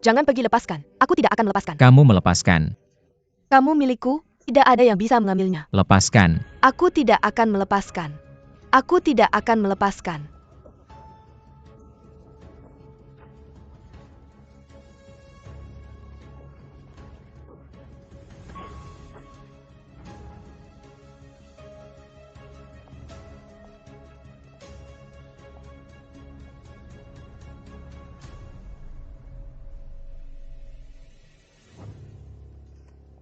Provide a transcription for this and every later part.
Jangan pergi, lepaskan. Aku tidak akan melepaskan. Kamu melepaskan. Kamu milikku, tidak ada yang bisa mengambilnya. Lepaskan. Aku tidak akan melepaskan. Aku tidak akan melepaskan.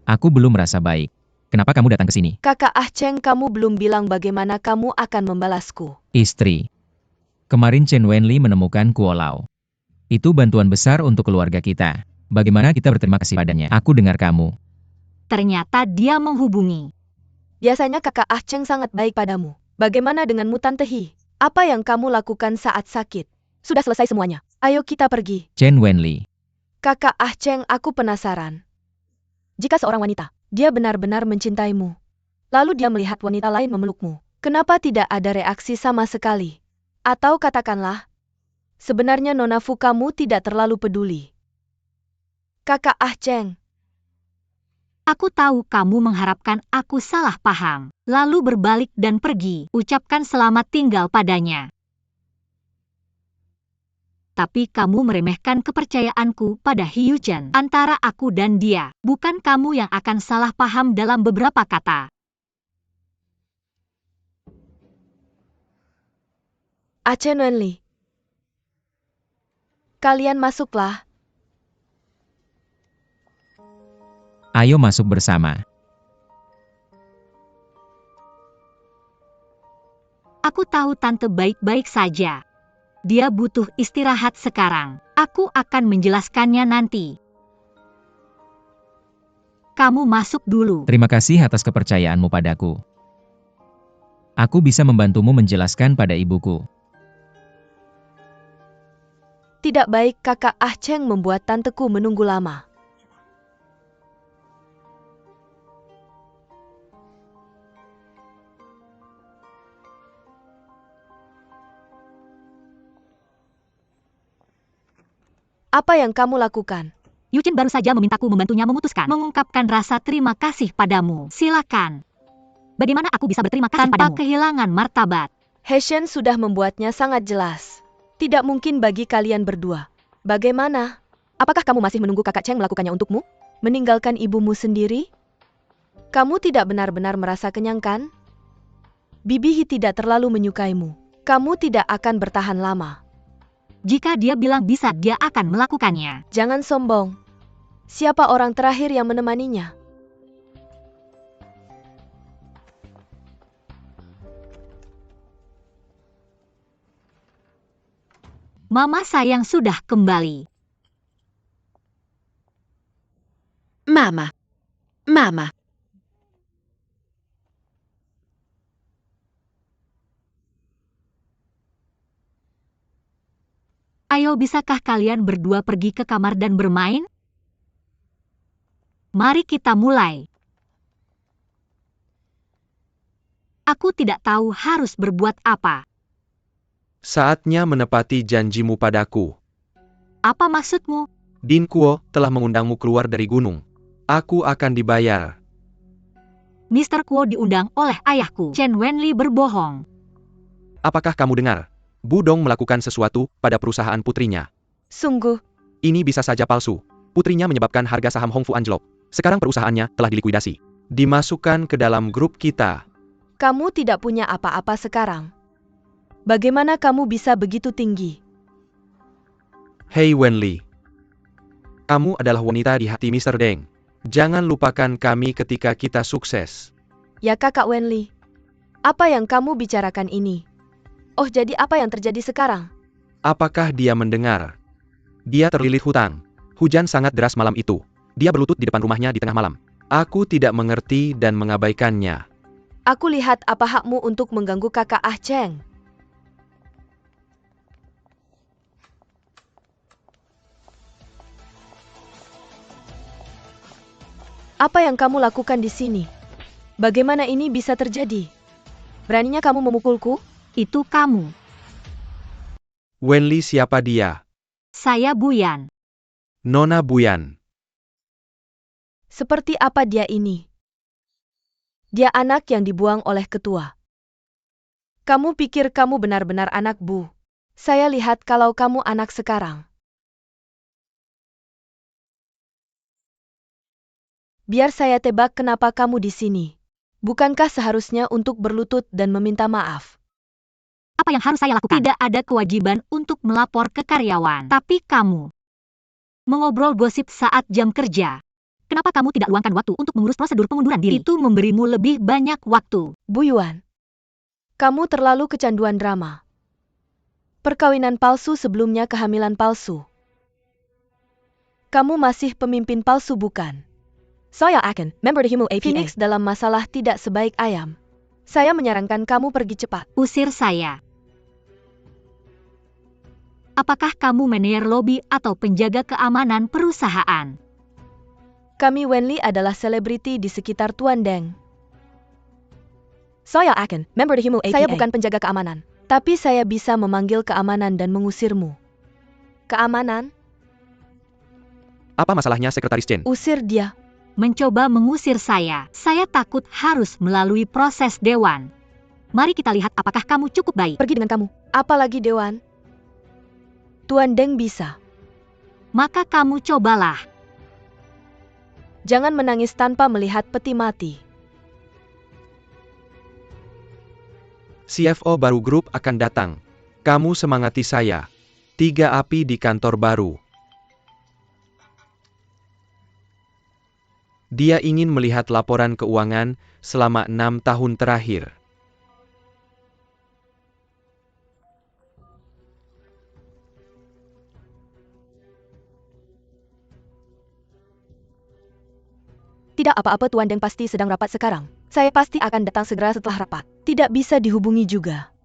Aku belum merasa baik. Kenapa kamu datang ke sini? Kakak Ah Cheng, kamu belum bilang bagaimana kamu akan membalasku. Istri. Kemarin Chen Wenli menemukan Kuo Lao. Itu bantuan besar untuk keluarga kita. Bagaimana kita berterima kasih padanya? Aku dengar kamu. Ternyata dia menghubungi. Biasanya kakak Ah Cheng sangat baik padamu. Bagaimana denganmu Tante Hi? Apa yang kamu lakukan saat sakit? Sudah selesai semuanya. Ayo kita pergi. Chen Wenli. Kakak Ah Cheng, aku penasaran. Jika seorang wanita, dia benar-benar mencintaimu, lalu dia melihat wanita lain memelukmu, kenapa tidak ada reaksi sama sekali? Atau katakanlah, sebenarnya Nona Fu kamu tidak terlalu peduli. Kakak Ah Cheng, Aku tahu kamu mengharapkan aku salah paham, lalu berbalik dan pergi, ucapkan selamat tinggal padanya. Tapi kamu meremehkan kepercayaanku pada Hiu Chen. Antara aku dan dia, bukan kamu yang akan salah paham dalam beberapa kata. Ah Chen Wenli. Kalian masuklah. Ayo masuk bersama. Aku tahu tante baik-baik saja. Dia butuh istirahat sekarang. Aku akan menjelaskannya nanti. Kamu masuk dulu. Terima kasih atas kepercayaanmu padaku. Aku bisa membantumu menjelaskan pada ibuku. Tidak baik kakak Ah Cheng membuat tanteku menunggu lama. Apa yang kamu lakukan? Yu Chen baru saja memintaku membantunya memutuskan, mengungkapkan rasa terima kasih padamu. Silakan. Bagaimana aku bisa berterima kasih tanpa kehilangan martabat? He Shen sudah membuatnya sangat jelas. Tidak mungkin bagi kalian berdua. Bagaimana? Apakah kamu masih menunggu kakak Cheng melakukannya untukmu? Meninggalkan ibumu sendiri? Kamu tidak benar-benar merasa kenyang kan? Bibi Hi tidak terlalu menyukaimu. Kamu tidak akan bertahan lama. Jika dia bilang bisa, dia akan melakukannya. Jangan sombong. Siapa orang terakhir yang menemaninya? Mama sayang sudah kembali. Mama. Mama. Ayo, bisakah kalian berdua pergi ke kamar dan bermain? Mari kita mulai. Aku tidak tahu harus berbuat apa. Saatnya menepati janjimu padaku. Apa maksudmu? Din Kuo telah mengundangmu keluar dari gunung. Aku akan dibayar. Mr. Kuo diundang oleh ayahku. Chen Wenli berbohong. Apakah kamu dengar? Budong melakukan sesuatu pada perusahaan putrinya. Sungguh, Ini bisa saja palsu. Putrinya menyebabkan harga saham Hongfu anjlok. Sekarang perusahaannya telah dilikuidasi. Dimasukkan ke dalam grup kita. kamu tidak punya apa-apa sekarang. Bagaimana kamu bisa begitu tinggi? Hei Wenli. Kamu adalah wanita di hati Mr. Deng. Jangan lupakan kami ketika kita sukses. Ya kakak Wenli. Apa yang kamu bicarakan ini? Oh, jadi apa yang terjadi sekarang? Apakah dia mendengar? Dia terlilit hutang. Hujan sangat deras malam itu. Dia berlutut di depan rumahnya di tengah malam. Aku tidak mengerti dan mengabaikannya. Aku lihat apa hakmu untuk mengganggu kakak Ah Cheng. Apa yang kamu lakukan di sini? Bagaimana ini bisa terjadi? Beraninya kamu memukulku? Itu kamu. Wenli, siapa dia? Saya Buyan. Nona Buyan. Seperti apa dia ini? Dia anak yang dibuang oleh ketua. Kamu pikir kamu benar-benar anak, Bu? Saya lihat kalau kamu anak sekarang. Biar saya tebak kenapa kamu di sini. Bukankah seharusnya untuk berlutut dan meminta maaf? Apa yang harus saya lakukan? Tidak ada kewajiban untuk melapor ke karyawan. Tapi kamu mengobrol gosip saat jam kerja. Kenapa kamu tidak luangkan waktu untuk mengurus prosedur pengunduran diri? Itu memberimu lebih banyak waktu. Bu Yuan, kamu terlalu kecanduan drama. Perkawinan palsu sebelumnya kehamilan palsu. Kamu masih pemimpin palsu bukan? Saya akan member the Humo APA. Phoenix dalam masalah tidak sebaik ayam. Saya menyarankan kamu pergi cepat. Usir saya. Apakah kamu manajer lobi atau penjaga keamanan perusahaan? Kami Wenli adalah selebriti di sekitar Tuan Deng. Saya akan member the Humo APA. Saya bukan penjaga keamanan, tapi saya bisa memanggil keamanan dan mengusirmu. Keamanan? Apa masalahnya Sekretaris Chen? Usir dia. Mencoba mengusir saya. Saya takut harus melalui proses dewan. Mari kita lihat apakah kamu cukup baik. Pergi dengan kamu. Apalagi dewan. Tuan Deng bisa. Maka kamu cobalah. Jangan menangis tanpa melihat peti mati. CFO baru grup akan datang. Kamu semangati saya. 3 api di kantor baru. Dia ingin melihat laporan keuangan selama 6 tahun terakhir. Tidak apa-apa, Tuan Deng pasti sedang rapat sekarang. Saya pasti akan datang segera setelah rapat. Tidak bisa dihubungi juga.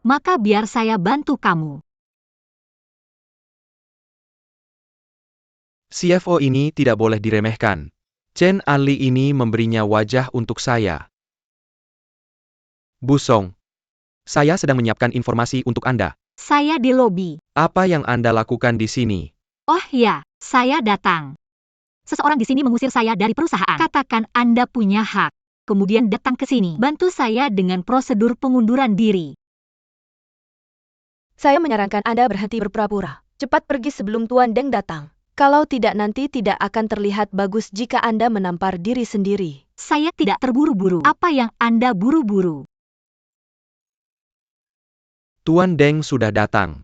Maka biar saya bantu kamu. CFO ini tidak boleh diremehkan. Chen Ali ini memberinya wajah untuk saya. Bu Song, saya sedang menyiapkan informasi untuk Anda. Saya di lobi. Apa yang Anda lakukan di sini? Oh ya, saya datang. Seseorang di sini mengusir saya dari perusahaan. Katakan Anda punya hak. Kemudian datang ke sini. Bantu saya dengan prosedur pengunduran diri. Saya menyarankan Anda berhenti berpura-pura. Cepat pergi sebelum Tuan Deng datang. Kalau tidak nanti tidak akan terlihat bagus jika Anda menampar diri sendiri. Saya tidak terburu-buru. Apa yang Anda buru-buru? Tuan Deng sudah datang.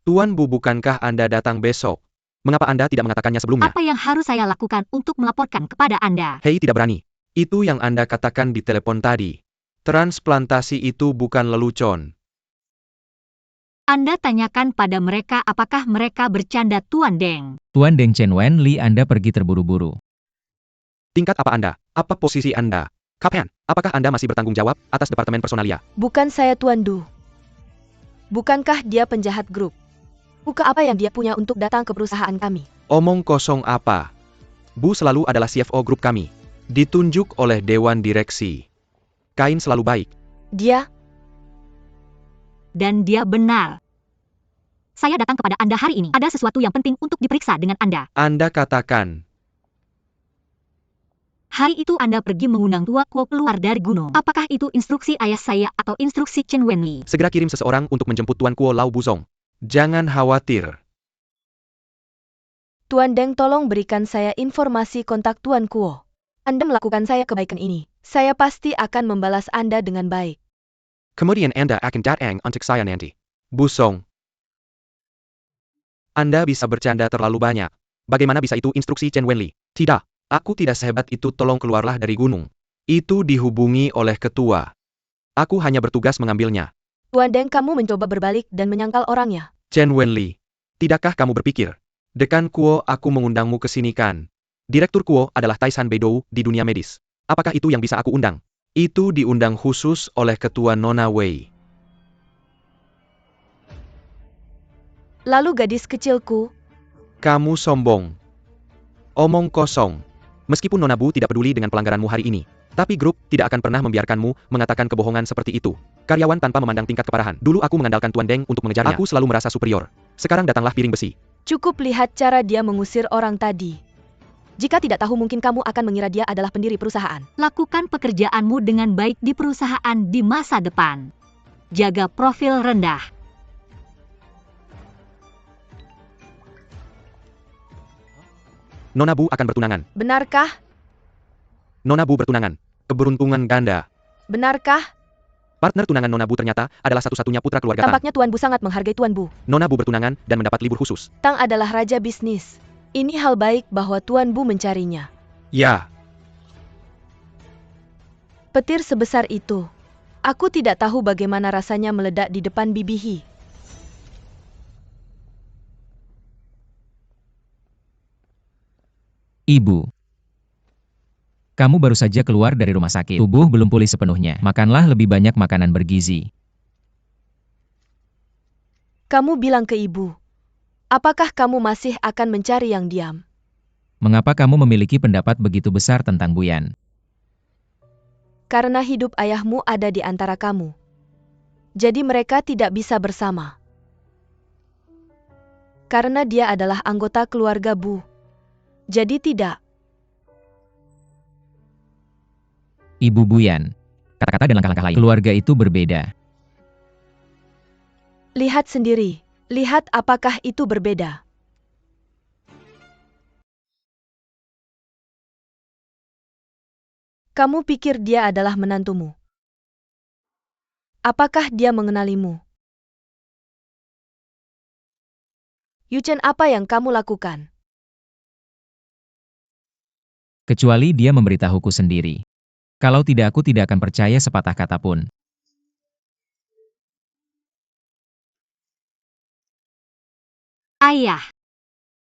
Tuan Bu, bukankah Anda datang besok? Mengapa Anda tidak mengatakannya sebelumnya? Apa yang harus saya lakukan untuk melaporkan kepada Anda? Hei, tidak berani. Itu yang Anda katakan di telepon tadi. Transplantasi itu bukan lelucon. Anda tanyakan pada mereka apakah mereka bercanda, Tuan Deng. Tuan Deng Chen Wenli, Anda pergi terburu-buru. Tingkat apa Anda? Apa posisi Anda? Kapten, apakah Anda masih bertanggung jawab atas Departemen Personalia? Bukan saya, Tuan Du. Bukankah dia penjahat grup? Buka apa yang dia punya untuk datang ke perusahaan kami? Omong kosong apa? Bu selalu adalah CFO grup kami. Ditunjuk oleh Dewan Direksi. Kain selalu baik. Dia? Dan dia benar. Saya datang kepada Anda hari ini. Ada sesuatu yang penting untuk diperiksa dengan Anda. Anda katakan. Hari itu Anda pergi mengundang Tua Kuo keluar dari gunung. Apakah itu instruksi ayah saya atau instruksi Chen Wenli? Segera kirim seseorang untuk menjemput Tuan Kuo Lau Buzong. Jangan khawatir. Tuan Deng, tolong berikan saya informasi kontak Tuan Kuo. Anda melakukan saya kebaikan ini. Saya pasti akan membalas Anda dengan baik. Kemudian Anda akan datang untuk saya nanti. Bu Song. Anda bisa bercanda terlalu banyak. Bagaimana bisa itu instruksi Chen Wenli? Tidak. Aku tidak sehebat itu, tolong keluarlah dari gunung. Itu dihubungi oleh ketua. Aku hanya bertugas mengambilnya. Tuan Deng, kamu mencoba berbalik dan menyangkal orangnya. Chen Wenli. Tidakkah kamu berpikir? Dekan Kuo, aku mengundangmu ke sini kan? Direktur Kuo adalah Taisan Beidou di dunia medis. Apakah itu yang bisa aku undang? Itu diundang khusus oleh ketua Nona Wei. Lalu gadis kecilku? Kamu sombong. Omong kosong. Meskipun Nona Bu tidak peduli dengan pelanggaranmu hari ini, tapi grup tidak akan pernah membiarkanmu mengatakan kebohongan seperti itu. Karyawan tanpa memandang tingkat keparahan. Dulu aku mengandalkan Tuan Deng untuk mengejarnya. Aku selalu merasa superior. Sekarang datanglah piring besi. Cukup lihat cara dia mengusir orang tadi. Jika tidak tahu mungkin kamu akan mengira dia adalah pendiri perusahaan. Lakukan pekerjaanmu dengan baik di perusahaan di masa depan. Jaga profil rendah. Nona Bu akan bertunangan. Benarkah? Nona Bu bertunangan. Keberuntungan ganda. Benarkah? Partner tunangan Nona Bu ternyata adalah satu-satunya putra keluarga Tang. Tampaknya Tuan Bu sangat menghargai Tuan Bu. Nona Bu bertunangan dan mendapat libur khusus. Tang adalah raja bisnis. Ini hal baik bahwa Tuan Bu mencarinya. Ya, Petir sebesar itu. Aku tidak tahu bagaimana rasanya meledak di depan Bibi He. Ibu. Kamu baru saja keluar dari rumah sakit. Tubuh belum pulih sepenuhnya. Makanlah lebih banyak makanan bergizi. Kamu bilang ke ibu. Apakah kamu masih akan mencari yang diam? Mengapa kamu memiliki pendapat begitu besar tentang Buyan? Karena hidup ayahmu ada di antara kamu. Jadi mereka tidak bisa bersama. Karena dia adalah anggota keluarga Bu. Jadi tidak. Ibu Buyan. Kata-kata dan langkah-langkah lain. Keluarga itu berbeda. Lihat sendiri. Lihat apakah itu berbeda. Kamu pikir dia adalah menantumu? Apakah dia mengenalimu? Yuchen, apa yang kamu lakukan? Kecuali dia memberitahuku sendiri. Kalau tidak aku tidak akan percaya sepatah kata pun. Ayah,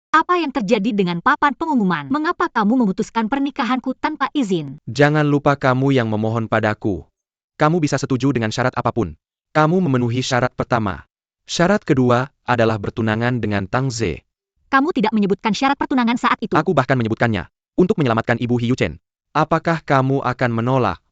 apa yang terjadi dengan papan pengumuman? Mengapa kamu memutuskan pernikahanku tanpa izin? jangan lupa kamu yang memohon padaku. Kamu bisa setuju dengan syarat apapun. Kamu memenuhi syarat pertama. Syarat kedua adalah bertunangan dengan Tang Ze. Kamu tidak menyebutkan syarat pertunangan saat itu. Aku bahkan menyebutkannya. Untuk menyelamatkan Ibu He Yuchen. Apakah kamu akan menolak?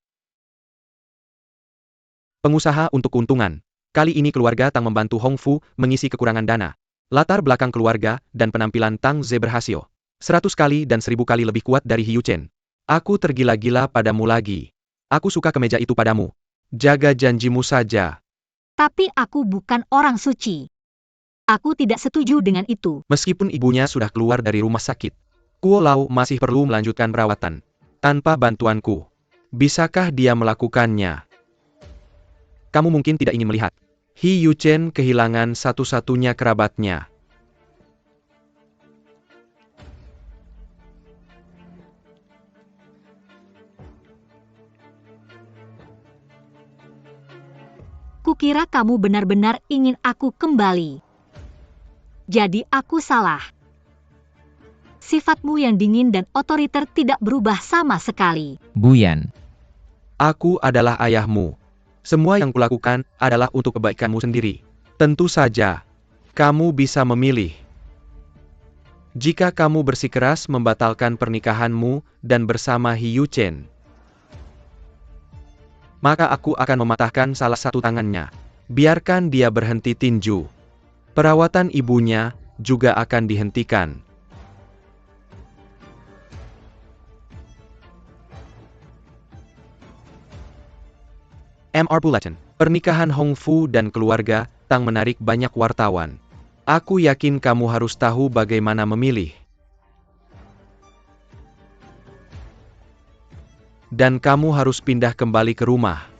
Pengusaha untuk keuntungan. Kali ini keluarga Tang membantu Hong Fu mengisi kekurangan dana. Latar belakang keluarga dan penampilan Tang Ze berhasil. 100 kali dan 1000 kali lebih kuat dari He Yuchen. Aku tergila-gila padamu lagi. Aku suka kemeja itu padamu. Jaga janjimu saja. Tapi aku bukan orang suci. Aku tidak setuju dengan itu. Meskipun ibunya sudah keluar dari rumah sakit, Kuo Lau masih perlu melanjutkan perawatan. Tanpa bantuanku, bisakah dia melakukannya? Kamu mungkin tidak ingin melihat He Yuchen kehilangan satu-satunya kerabatnya. Kukira kamu benar-benar ingin aku kembali. Jadi aku salah. Sifatmu yang dingin dan otoriter tidak berubah sama sekali. Buyan. Aku adalah ayahmu. Semua yang kulakukan adalah untuk kebaikanmu sendiri. Tentu saja, kamu bisa memilih. Jika kamu bersikeras membatalkan pernikahanmu dan bersama He Yuchen, maka aku akan mematahkan salah satu tangannya. Biarkan dia berhenti tinju. Perawatan ibunya juga akan dihentikan. MR Bulletin. Pernikahan Hong Fu dan keluarga Tang menarik banyak wartawan. Aku yakin kamu harus tahu bagaimana memilih. Dan kamu harus pindah kembali ke rumah.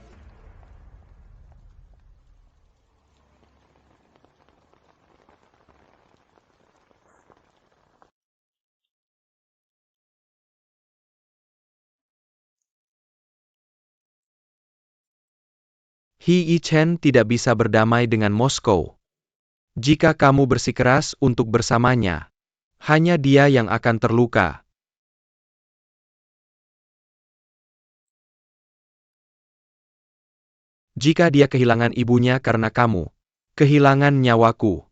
He Yichen tidak bisa berdamai dengan Moskow. Jika kamu bersikeras untuk bersamanya, hanya dia yang akan terluka. Jika dia kehilangan ibunya karena kamu, kehilangan nyawaku.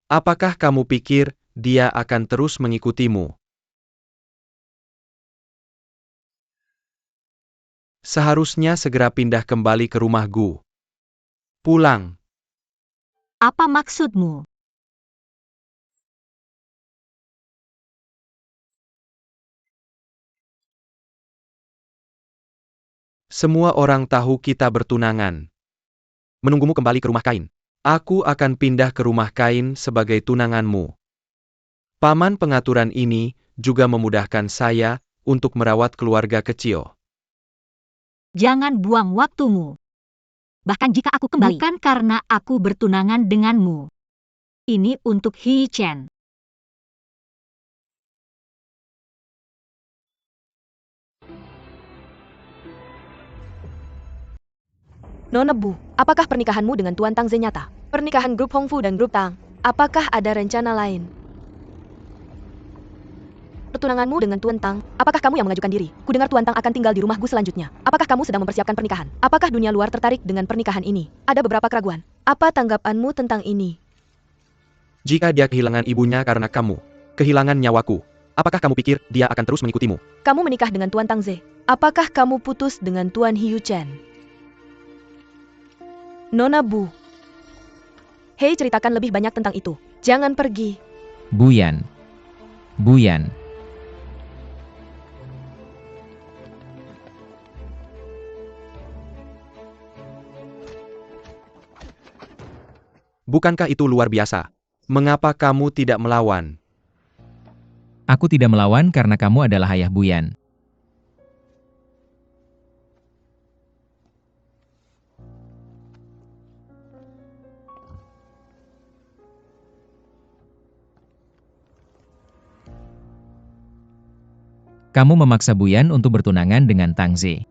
Apakah kamu pikir dia akan terus mengikutimu? Seharusnya segera pindah kembali ke rumah Gu. Pulang. Apa maksudmu? Semua orang tahu kita bertunangan. Menunggumu kembali ke rumah Kain. Aku akan pindah ke rumah Kain sebagai tunanganmu. Paman, pengaturan ini juga memudahkan saya untuk merawat keluarga kecil. Jangan buang waktumu. Bahkan jika aku kembali, bukan karena aku bertunangan denganmu. Ini untuk Hii Chen. Nona Bu, apakah pernikahanmu dengan Tuan Tang Ze nyata? Pernikahan grup Hongfu dan grup Tang, apakah ada rencana lain? Pertunanganmu dengan Tuan Tang, apakah kamu yang mengajukan diri? Kudengar Tuan Tang akan tinggal di rumahku selanjutnya. Apakah kamu sedang mempersiapkan pernikahan? Apakah dunia luar tertarik dengan pernikahan ini? Ada beberapa keraguan. Apa tanggapanmu tentang ini? Jika dia kehilangan ibunya karena kamu, kehilangan nyawaku, apakah kamu pikir dia akan terus mengikutimu? Kamu menikah dengan Tuan Tang Ze. Apakah kamu putus dengan Tuan Hiu Chen? Nona Bu. Hei, ceritakan lebih banyak tentang itu. Jangan pergi. Buyan. Buyan. Bukankah itu luar biasa? Mengapa kamu tidak melawan? Aku tidak melawan karena kamu adalah ayah Buyan. Kamu memaksa Buyan untuk bertunangan dengan Tang Ze.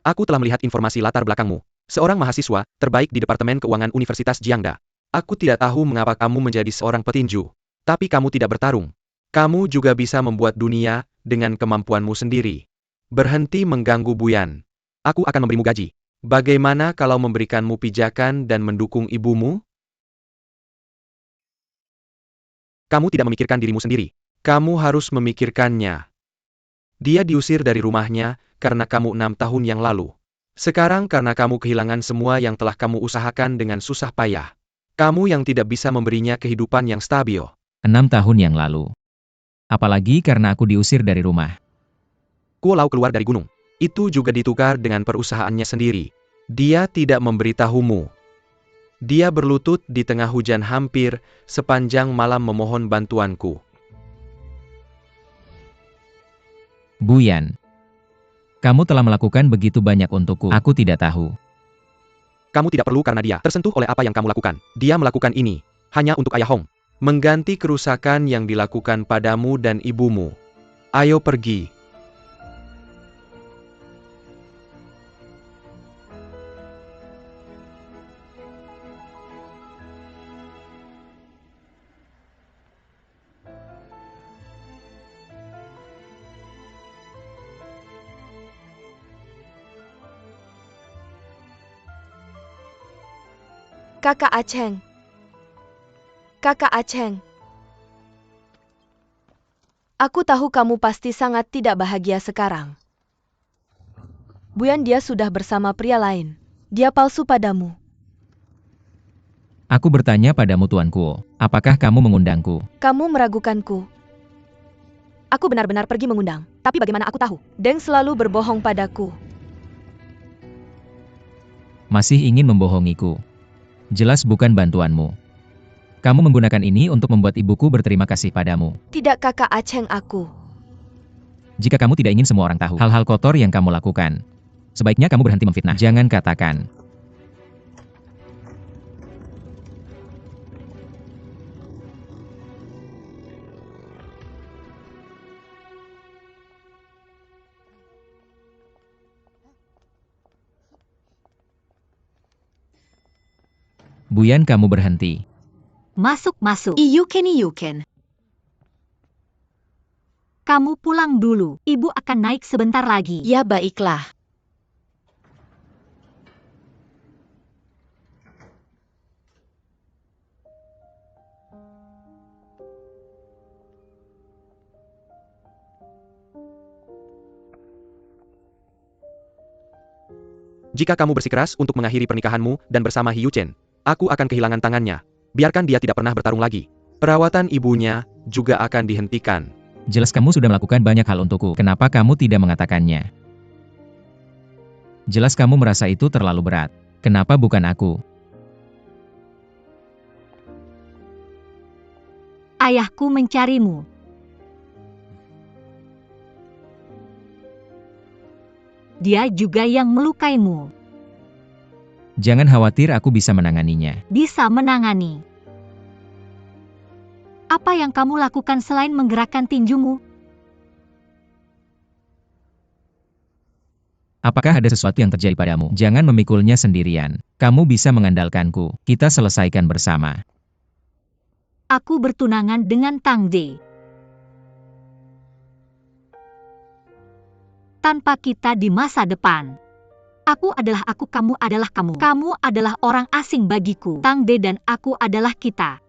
Aku telah melihat informasi latar belakangmu. Seorang mahasiswa terbaik di Departemen Keuangan Universitas Jiangda. Aku tidak tahu mengapa kamu menjadi seorang petinju. Tapi kamu tidak bertarung. Kamu juga bisa membuat dunia dengan kemampuanmu sendiri. Berhenti mengganggu Buyan. Aku akan memberimu gaji. Bagaimana kalau memberikanmu pijakan dan mendukung ibumu? Kamu tidak memikirkan dirimu sendiri. Kamu harus memikirkannya. Dia diusir dari rumahnya karena kamu 6 tahun yang lalu. Sekarang karena kamu kehilangan semua yang telah kamu usahakan dengan susah payah. Kamu yang tidak bisa memberinya kehidupan yang stabil. 6 tahun yang lalu. Apalagi karena aku diusir dari rumah. Kuo Lau keluar dari gunung. Itu juga ditukar dengan perusahaannya sendiri. Dia tidak memberitahumu. Dia berlutut di tengah hujan hampir sepanjang malam memohon bantuanku. Buyan. Kamu telah melakukan begitu banyak untukku. Aku tidak tahu. Kamu tidak perlu karena dia tersentuh oleh apa yang kamu lakukan. Dia melakukan ini hanya untuk Ayah Hong. Mengganti kerusakan yang dilakukan padamu dan ibumu. Ayo pergi. Kakak Aceng. Kakak Aceng. Aku tahu kamu pasti sangat tidak bahagia sekarang. Buyan, dia sudah bersama pria lain. Dia palsu padamu. Aku bertanya padamu Tuan Kuo, apakah kamu mengundangku? Kamu meragukanku. Aku benar-benar pergi mengundang. Tapi bagaimana aku tahu? Deng selalu berbohong padaku. Masih ingin membohongiku. Jelas bukan bantuanmu. Kamu menggunakan ini untuk membuat ibuku berterima kasih padamu. Tidak, Kakak Aceng, aku. Jika kamu tidak ingin semua orang tahu hal-hal kotor yang kamu lakukan, sebaiknya kamu berhenti memfitnah. Jangan katakan. Buyan, kamu berhenti. Masuk-masuk. Iyuken. Kamu pulang dulu. Ibu akan naik sebentar lagi. Ya baiklah. Jika kamu bersikeras untuk mengakhiri pernikahanmu dan bersama Hiu Chen, aku akan kehilangan tangannya. Biarkan dia tidak pernah bertarung lagi. Perawatan ibunya juga akan dihentikan. Jelas kamu sudah melakukan banyak hal untukku. Kenapa kamu tidak mengatakannya? Jelas kamu merasa itu terlalu berat. Kenapa bukan aku? Ayahku mencarimu. Dia juga yang melukaimu. Jangan khawatir, aku bisa menanganinya. Bisa menangani. Apa yang kamu lakukan selain menggerakkan tinjumu? Apakah ada sesuatu yang terjadi padamu? Jangan memikulnya sendirian. Kamu bisa mengandalkanku. Kita selesaikan bersama. Aku bertunangan dengan Tang De. Tanpa kita di masa depan. Aku adalah aku, kamu adalah kamu. Kamu adalah orang asing bagiku. Tang De dan aku adalah kita.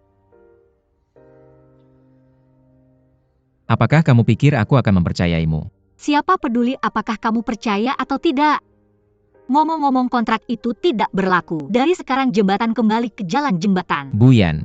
Apakah kamu pikir aku akan mempercayaimu? Siapa peduli apakah kamu percaya atau tidak? Ngomong-ngomong, kontrak itu tidak berlaku. Dari sekarang jembatan kembali ke jalan jembatan. Buyan.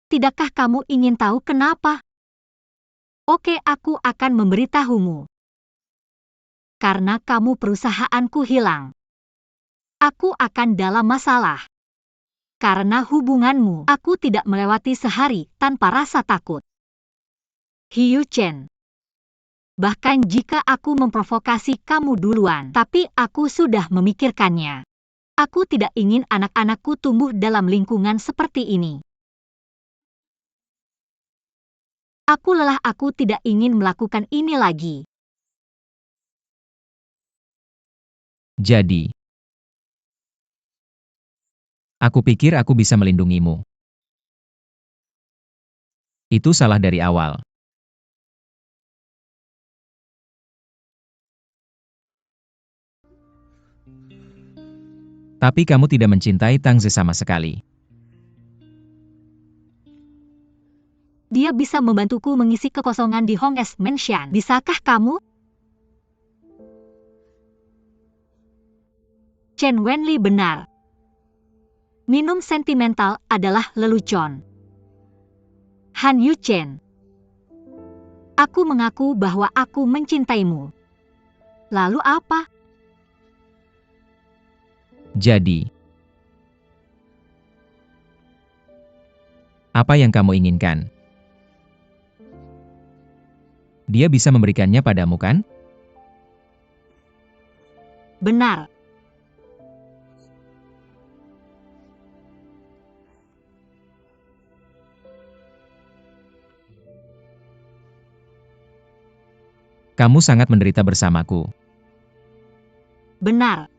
Tidakkah kamu ingin tahu kenapa? Oke, aku akan memberitahumu. Karena kamu perusahaanku hilang. Aku akan dalam masalah. Karena hubunganmu, aku tidak melewati sehari tanpa rasa takut. Hiu Chen. Bahkan jika aku memprovokasi kamu duluan, tapi aku sudah memikirkannya. Aku tidak ingin anak-anakku tumbuh dalam lingkungan seperti ini. Aku lelah, aku tidak ingin melakukan ini lagi. Jadi, aku pikir aku bisa melindungimu. Itu salah dari awal. Tapi kamu tidak mencintai Tang Ze sama sekali. Dia bisa membantuku mengisi kekosongan di Hong S Mansion. Bisakah kamu? Chen Wenli benar. Minum sentimental adalah lelucon. Han Yu Chen. Aku mengaku bahwa aku mencintaimu. Lalu apa? Jadi, apa yang kamu inginkan? Dia bisa memberikannya padamu, kan? Benar. Kamu sangat menderita bersamaku. Benar.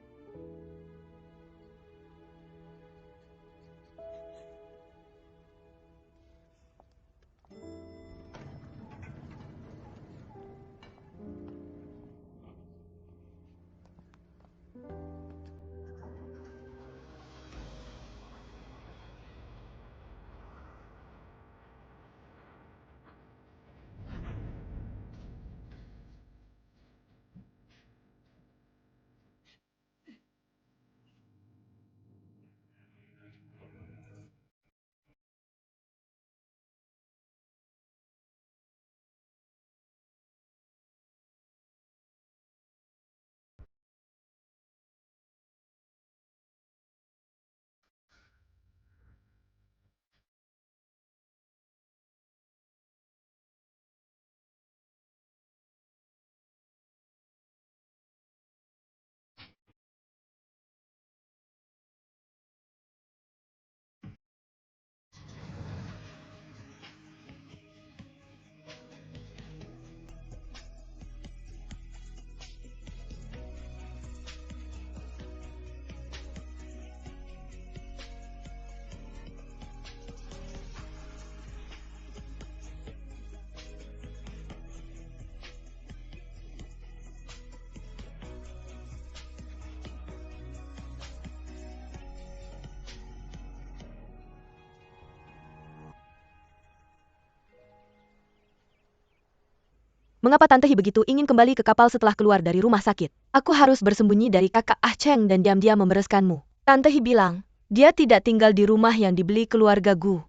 Mengapa Tante Hi begitu ingin kembali ke kapal setelah keluar dari rumah sakit? Aku harus bersembunyi dari kakak Ah Cheng dan diam-diam membereskanmu. Tante Hi bilang, dia tidak tinggal di rumah yang dibeli keluarga Gu.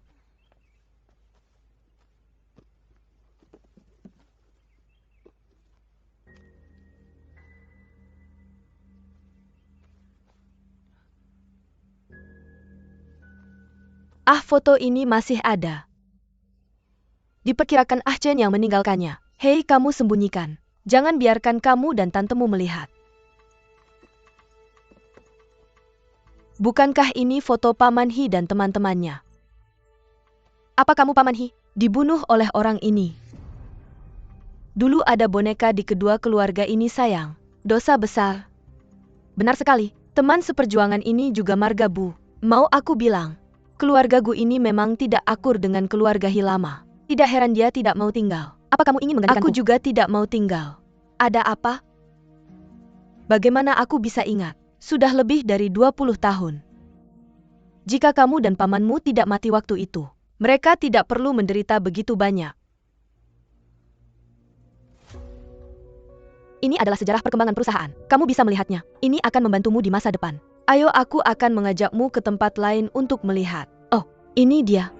Ah, foto ini masih ada. Diperkirakan Ah Chen yang meninggalkannya. Hei, kamu sembunyikan. Jangan biarkan kamu dan tantemu melihat. Bukankah ini foto Paman Hi dan teman-temannya? Apa kamu Paman Hi? Dibunuh oleh orang ini. Dulu ada boneka di kedua keluarga ini sayang. Dosa besar. Benar sekali. Teman seperjuangan ini juga marga Bu. Mau aku bilang, keluarga Gu ini memang tidak akur dengan keluarga Hi lama. Tidak heran dia tidak mau tinggal. Apa kamu ingin menggantikanku? Aku juga tidak mau tinggal. Ada apa? Bagaimana aku bisa ingat? Sudah lebih dari 20 tahun. Jika kamu dan pamanmu tidak mati waktu itu, mereka tidak perlu menderita begitu banyak. Ini adalah sejarah perkembangan perusahaan. Kamu bisa melihatnya. Ini akan membantumu di masa depan. Ayo, aku akan mengajakmu ke tempat lain untuk melihat. Oh, ini dia.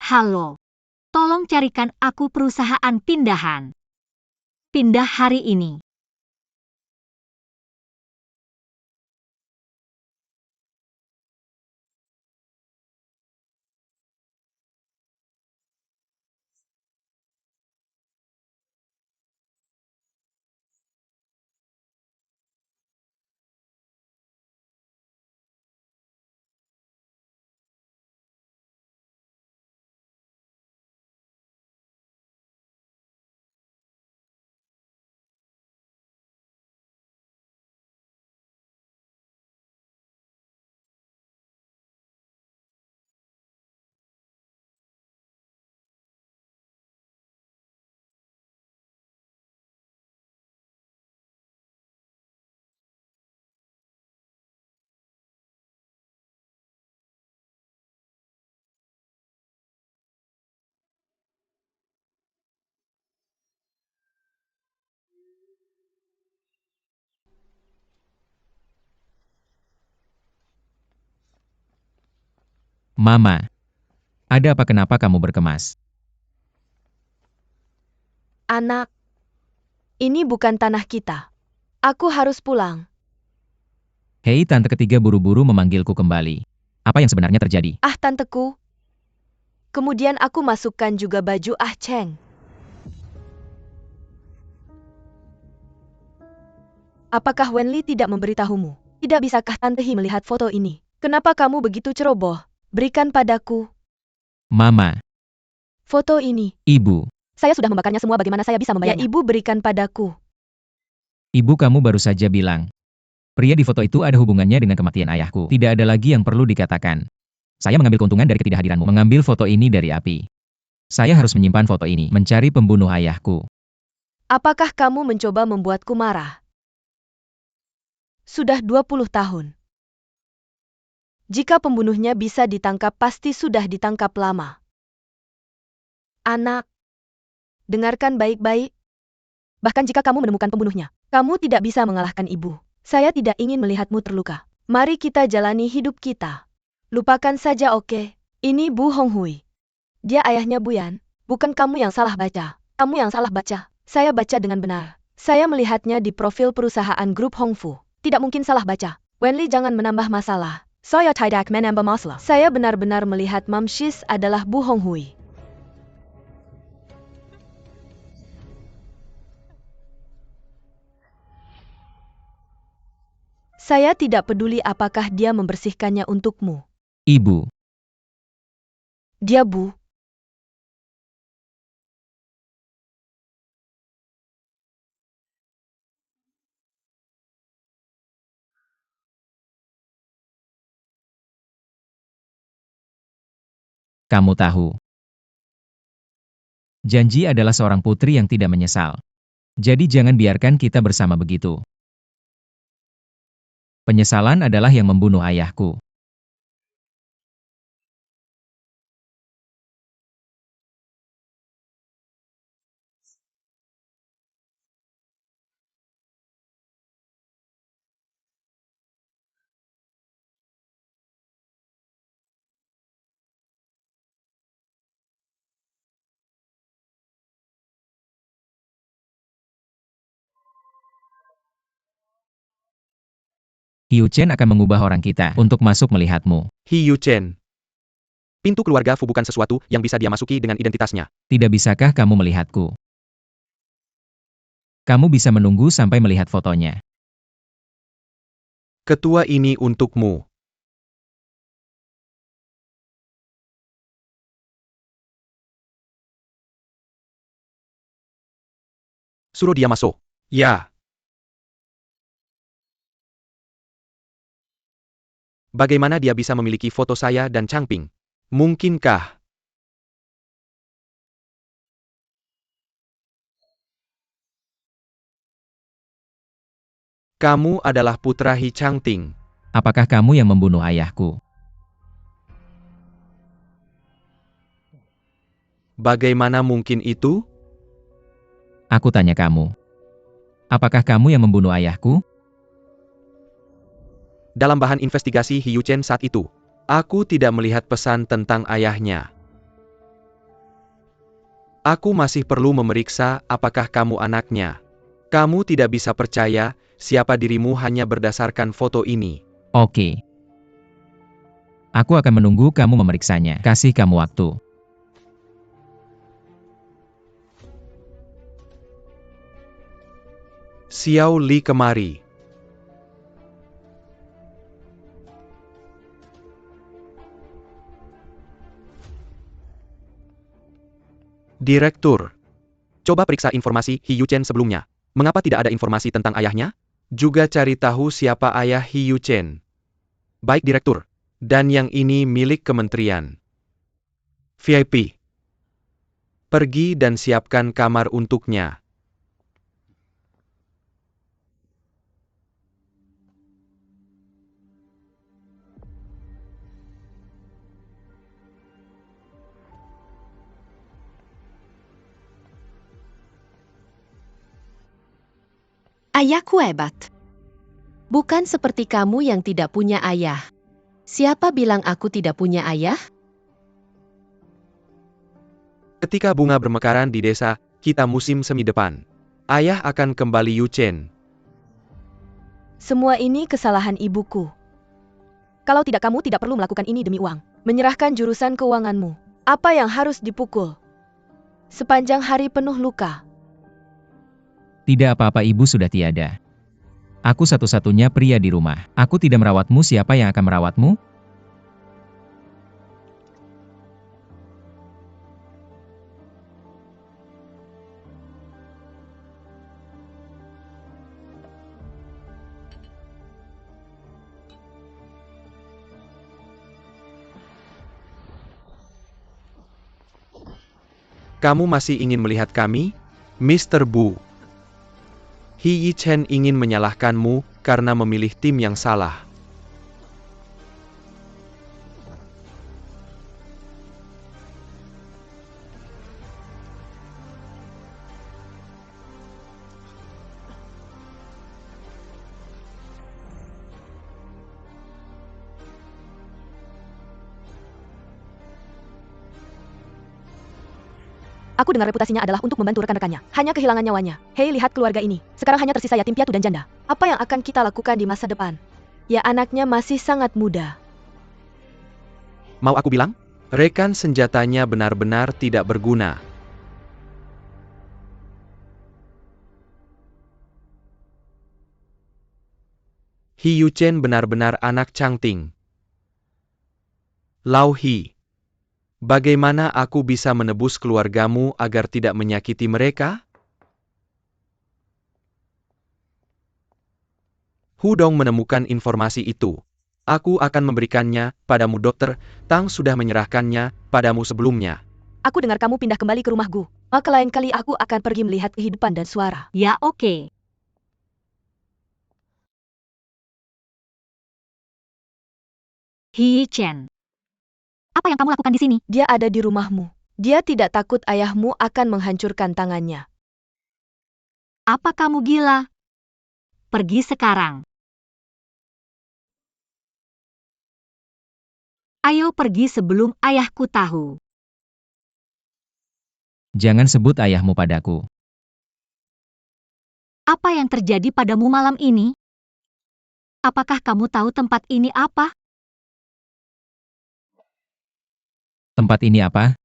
Halo, tolong carikan aku perusahaan pindahan. Pindah hari ini. Mama, ada apa kenapa kamu berkemas? Anak, ini bukan tanah kita. Aku harus pulang. Hei, tante ketiga buru-buru memanggilku kembali. Apa yang sebenarnya terjadi? Ah, tanteku. Kemudian aku masukkan juga baju Ah Cheng. Apakah Wenli tidak memberitahumu? Tidak bisakah Tante Hi melihat foto ini? Kenapa kamu begitu ceroboh? Berikan padaku Mama, foto ini. ibu, Saya sudah membakarnya semua, bagaimana saya bisa membayarnya? Ya, ibu berikan padaku. ibu kamu baru saja bilang. Pria di foto itu ada hubungannya dengan kematian ayahku. Tidak ada lagi yang perlu dikatakan. Saya mengambil keuntungan dari ketidakhadiranmu. Mengambil foto ini dari api. Saya harus menyimpan foto ini, mencari pembunuh ayahku. Apakah kamu mencoba membuatku marah? Sudah 20 tahun. Jika pembunuhnya bisa ditangkap, pasti sudah ditangkap lama. Anak, dengarkan baik-baik. Bahkan jika kamu menemukan pembunuhnya, kamu tidak bisa mengalahkan ibu. Saya tidak ingin melihatmu terluka. Mari kita jalani hidup kita. Lupakan saja, oke? Ini Bu Honghui. Dia ayahnya Bu Yan. Bukan kamu yang salah baca. Kamu yang salah baca. Saya baca dengan benar. Saya melihatnya di profil perusahaan grup Hongfu. Tidak mungkin salah baca. Wenli, jangan menambah masalah. Saya tidak menambah masalah. Saya benar-benar melihat Mam Shis adalah Bu Honghui. Saya tidak peduli apakah dia membersihkannya untukmu. Ibu, Dia Bu. kamu tahu. Janji adalah seorang putri yang tidak menyesal. Jadi jangan biarkan kita bersama begitu. Penyesalan adalah yang membunuh ayahku. Hiu Chen akan mengubah orang kita untuk masuk melihatmu. Hiu Chen. Pintu keluarga Fu bukan sesuatu yang bisa dia masuki dengan identitasnya. Tidak bisakah kamu melihatku? Kamu bisa menunggu sampai melihat fotonya. Ketua ini untukmu. Suruh dia masuk. Ya. Bagaimana dia bisa memiliki foto saya dan Changping? Mungkinkah? Kamu adalah putra Hi Changting. Apakah kamu yang membunuh ayahku? Bagaimana mungkin itu? Aku tanya kamu. Apakah kamu yang membunuh ayahku? Dalam bahan investigasi Hiu Chen saat itu, aku tidak melihat pesan tentang ayahnya. Aku masih perlu memeriksa apakah kamu anaknya. Kamu tidak bisa percaya siapa dirimu hanya berdasarkan foto ini. Oke. Aku akan menunggu kamu memeriksanya. Kasih kamu waktu. Xiao Li kemari. Direktur. Coba periksa informasi Hiu Chen sebelumnya. Mengapa tidak ada informasi tentang ayahnya? Juga cari tahu siapa ayah Hiu Chen. Baik, Direktur. Dan yang ini milik kementerian. VIP. Pergi dan siapkan kamar untuknya. Ayahku hebat. Bukan seperti kamu yang tidak punya ayah. Siapa bilang aku tidak punya ayah? Ketika bunga bermekaran di desa, kita musim semi depan. Ayah akan kembali Yu Chen. Semua ini kesalahan ibuku. Kalau tidak, kamu tidak perlu melakukan ini demi uang. Menyerahkan jurusan keuanganmu. Apa yang harus dipukul? Sepanjang hari penuh luka. Tidak apa-apa, ibu sudah tiada. Aku satu-satunya pria di rumah. Aku tidak merawatmu, siapa yang akan merawatmu? Kamu masih ingin melihat kami? Mr. Bu. Hi Chen ingin menyalahkanmu karena memilih tim yang salah. Aku dengar reputasinya adalah untuk membantu rekan-rekannya. Hanya kehilangan nyawanya. Hei, lihat keluarga ini. Sekarang hanya tersisa yatim piatu dan janda. Apa yang akan kita lakukan di masa depan? Ya, anaknya masih sangat muda. Mau aku bilang? Rekan senjatanya benar-benar tidak berguna. Hiyu Chen benar-benar anak Changting. Lao Hi. Bagaimana aku bisa menebus keluargamu agar tidak menyakiti mereka? Hudong menemukan informasi itu. Aku akan memberikannya padamu, Dokter. Tang sudah menyerahkannya padamu sebelumnya. Aku dengar kamu pindah kembali ke rumahku. Maka lain kali aku akan pergi melihat kehidupan dan suara. Ya oke. Hi Chen. Apa yang kamu lakukan di sini? Dia ada di rumahmu. Dia tidak takut ayahmu akan menghancurkan tangannya. Apa kamu gila? Pergi sekarang. Ayo pergi sebelum ayahku tahu. Jangan sebut ayahmu padaku. Apa yang terjadi padamu malam ini? Apakah kamu tahu tempat ini apa? Tempat ini apa?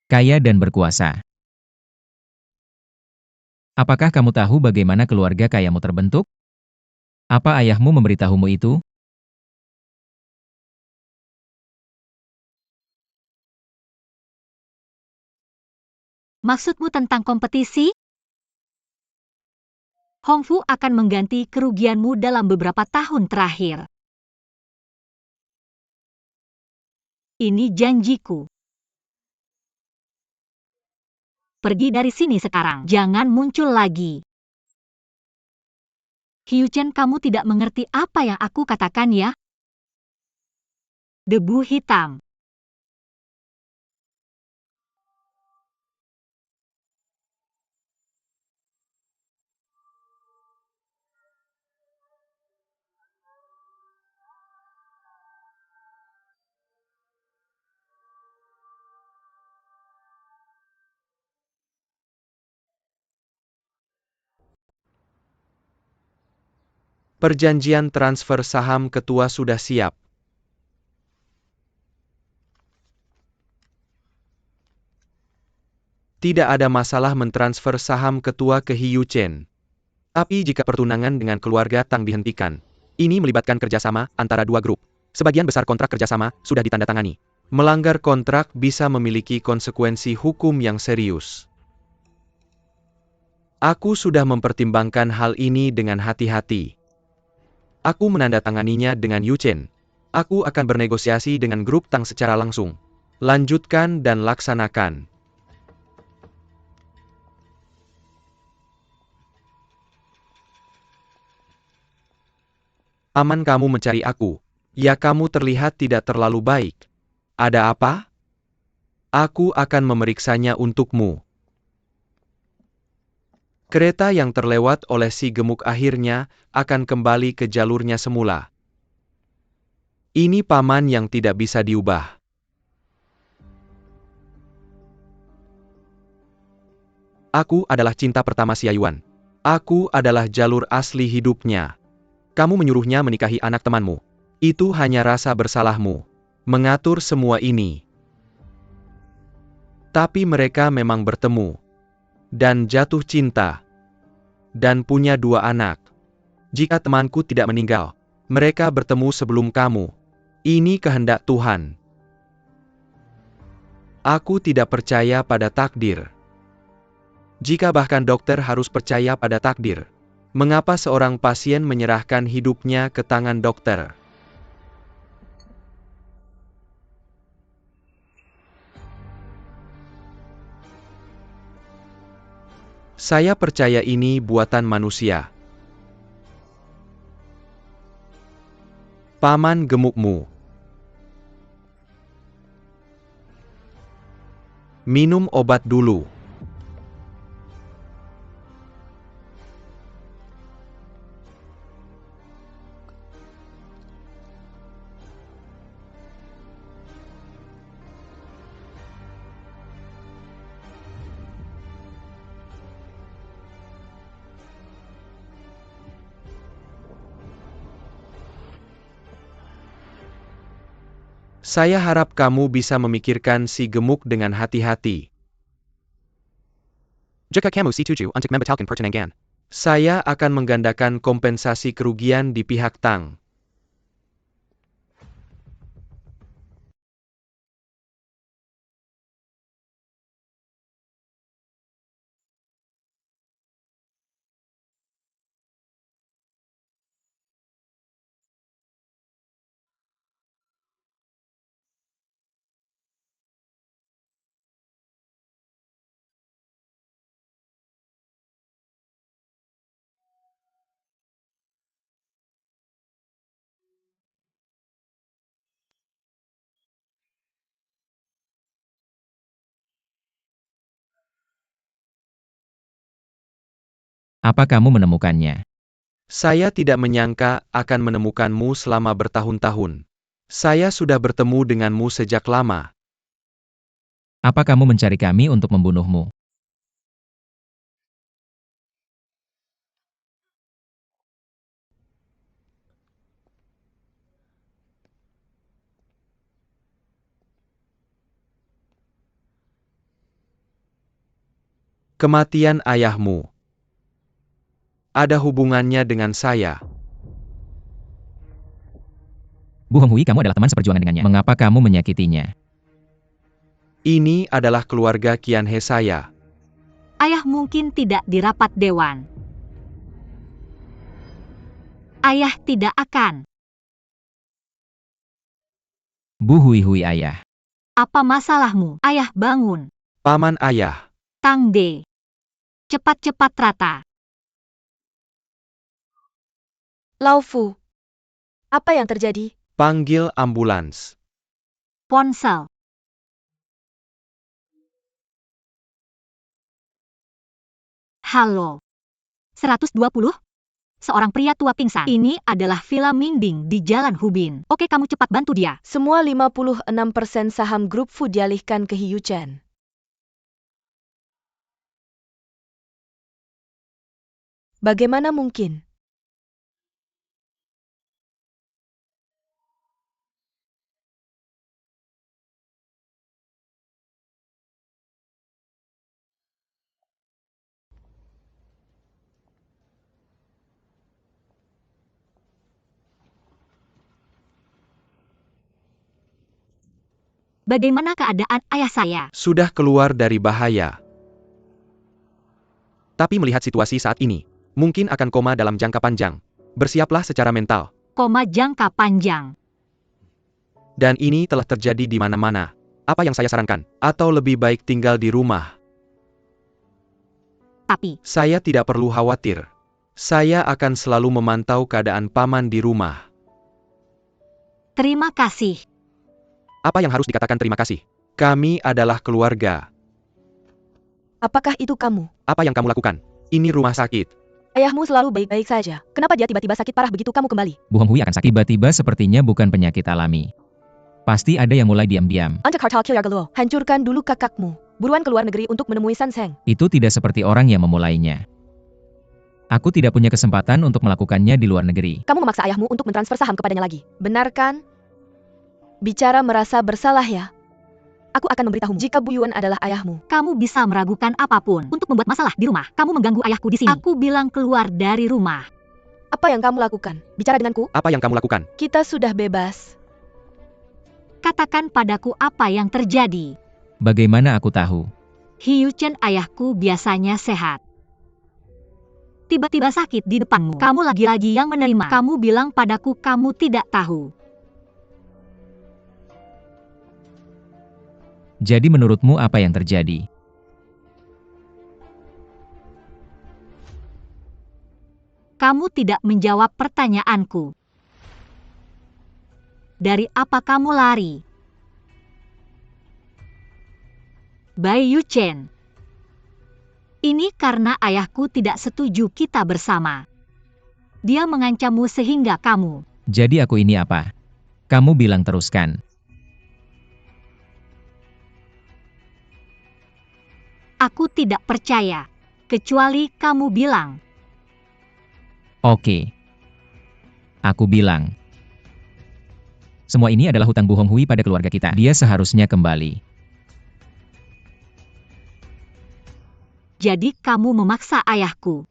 Kaya dan berkuasa. Apakah kamu tahu bagaimana keluarga kayamu terbentuk? Apa ayahmu memberitahumu itu? Maksudmu tentang kompetisi? Hongfu akan mengganti kerugianmu dalam beberapa tahun terakhir. Ini janjiku. Pergi dari sini sekarang. Jangan muncul lagi. Hiu Chen, kamu tidak mengerti apa yang aku katakan ya? Debu hitam. Perjanjian transfer saham ketua sudah siap. Tidak ada masalah mentransfer saham ketua ke Hiyu Chen. Tapi jika pertunangan dengan keluarga Tang dihentikan, ini melibatkan kerjasama antara dua grup. Sebagian besar kontrak kerjasama sudah ditandatangani. Melanggar kontrak bisa memiliki konsekuensi hukum yang serius. Aku sudah mempertimbangkan hal ini dengan hati-hati. Aku menandatanganinya dengan Yu Chen. Aku akan bernegosiasi dengan grup Tang secara langsung. Lanjutkan dan laksanakan. Aman kamu mencari aku. Ya, kamu terlihat tidak terlalu baik. Ada apa? Aku akan memeriksanya untukmu. Kereta yang terlewat oleh si gemuk akhirnya akan kembali ke jalurnya semula. Ini paman yang tidak bisa diubah. Aku adalah cinta pertama Xia Yuan. Aku adalah jalur asli hidupnya. Kamu menyuruhnya menikahi anak temanmu. Itu hanya rasa bersalahmu. Mengatur semua ini. Tapi mereka memang bertemu. Dan jatuh cinta. Dan punya dua anak. Jika temanku tidak meninggal, mereka bertemu sebelum kamu. Ini kehendak Tuhan. Aku tidak percaya pada takdir. Jika bahkan dokter harus percaya pada takdir, mengapa seorang pasien menyerahkan hidupnya ke tangan dokter? Saya percaya ini buatan manusia. Paman gemukmu. Minum obat dulu. Saya harap kamu bisa memikirkan si gemuk dengan hati-hati. Jika kamu setuju untuk membatalkan pertunangan, saya akan menggandakan kompensasi kerugian di pihak Tang. Apa kamu menemukannya? Saya tidak menyangka akan menemukanmu selama bertahun-tahun. Saya sudah bertemu denganmu sejak lama. Apa kamu mencari kami untuk membunuhmu? Kematian ayahmu ada hubungannya dengan saya. Bu Honghui, kamu adalah teman seperjuangan dengannya. Mengapa kamu menyakitinya? Ini adalah keluarga Qianhe saya. Ayah mungkin tidak di rapat dewan. Ayah tidak akan. Bu Hui ayah. Apa masalahmu? Ayah bangun. Paman ayah. Tang De. Cepat-cepat rata. Lao Fu. Apa yang terjadi? Panggil ambulans. Ponsel. Halo. 120? Seorang pria tua pingsan. Ini adalah Villa Mingding di Jalan Hubin. Oke, kamu cepat bantu dia. Semua 56% saham grup Fu dialihkan ke Hiu Chen. Bagaimana mungkin? Bagaimana keadaan ayah saya? Sudah keluar dari bahaya. Tapi melihat situasi saat ini, mungkin akan koma dalam jangka panjang. Bersiaplah secara mental. Koma jangka panjang. Dan ini telah terjadi di mana-mana. Apa yang saya sarankan? Atau lebih baik tinggal di rumah? Tapi, Saya tidak perlu khawatir. Saya akan selalu memantau keadaan paman di rumah. terima kasih. Apa yang harus dikatakan terima kasih? Kami adalah keluarga. Apakah itu kamu? Apa yang kamu lakukan? Ini rumah sakit. Ayahmu selalu baik-baik saja. Kenapa dia tiba-tiba sakit parah begitu kamu kembali? Bu Honghui akan sakit. Tiba-tiba sepertinya bukan penyakit alami. Pasti ada yang mulai diam-diam. Anda kartal Kiyageluo, hancurkan dulu kakakmu. Buruan keluar negeri untuk menemui San Seng. Itu tidak seperti orang yang memulainya. Aku tidak punya kesempatan untuk melakukannya di luar negeri. Kamu memaksa ayahmu untuk mentransfer saham kepadanya lagi. Benar kan? Bicara merasa bersalah ya. Aku akan memberitahumu jika Bu Yuan adalah ayahmu. Kamu bisa meragukan apapun untuk membuat masalah di rumah. Kamu mengganggu ayahku di sini. Aku bilang keluar dari rumah. Apa yang kamu lakukan? Bicara denganku. Apa yang kamu lakukan? Kita sudah bebas. Katakan padaku apa yang terjadi. Bagaimana aku tahu? Hiu Chen ayahku biasanya sehat. Tiba-tiba sakit di depanmu. Kamu lagi-lagi yang menerima. Kamu bilang padaku kamu tidak tahu. Jadi menurutmu apa yang terjadi? Kamu tidak menjawab pertanyaanku. Dari apa kamu lari? Bai Yu Chen. Ini karena ayahku tidak setuju kita bersama. Dia mengancammu sehingga kamu. Jadi aku ini apa? Kamu bilang teruskan. Aku tidak percaya. Kecuali kamu bilang. Oke. Aku bilang. Semua ini adalah hutang Bu Honghui pada keluarga kita. Dia seharusnya kembali. Jadi kamu memaksa ayahku.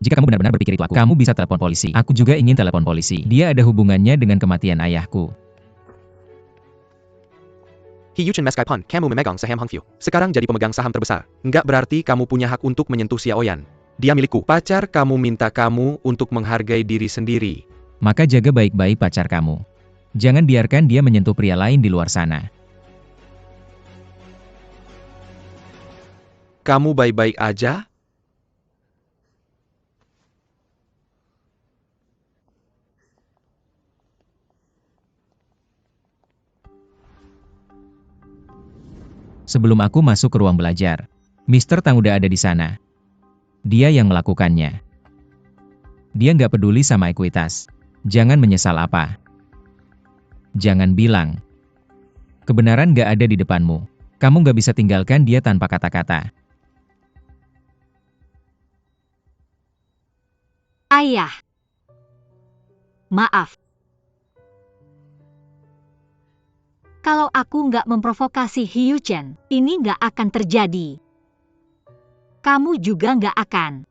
Jika kamu benar-benar berpikir itu kamu bisa telepon polisi. Aku juga ingin telepon polisi. Dia ada hubungannya dengan kematian ayahku. Hiyuchen meskipun kamu memegang saham Hongfu, sekarang jadi pemegang saham terbesar. Nggak berarti kamu punya hak untuk menyentuh Xiaoyan. Dia milikku. Pacar kamu minta kamu untuk menghargai diri sendiri. Maka jaga baik-baik pacar kamu. Jangan biarkan dia menyentuh pria lain di luar sana. Kamu baik-baik aja? Sebelum aku masuk ke ruang belajar, Mr. Tang udah ada di sana. Dia yang melakukannya. Dia nggak peduli sama ekuitas. Jangan menyesal apa. Jangan bilang. Kebenaran nggak ada di depanmu. Kamu nggak bisa tinggalkan dia tanpa kata-kata. Ayah. Maaf. Kalau aku nggak memprovokasi Hiyuchen, ini nggak akan terjadi. Kamu juga nggak akan.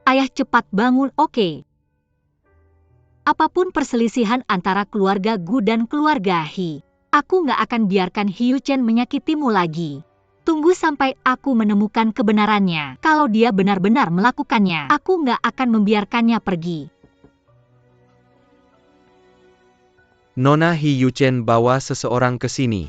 Ayah cepat bangun, oke? Apapun perselisihan antara keluarga Gu dan keluarga Hi, aku nggak akan biarkan Hiyuchen menyakitimu lagi. Tunggu sampai aku menemukan kebenarannya. Kalau dia benar-benar melakukannya, aku nggak akan membiarkannya pergi. Nona Hiyuchen bawa seseorang ke sini.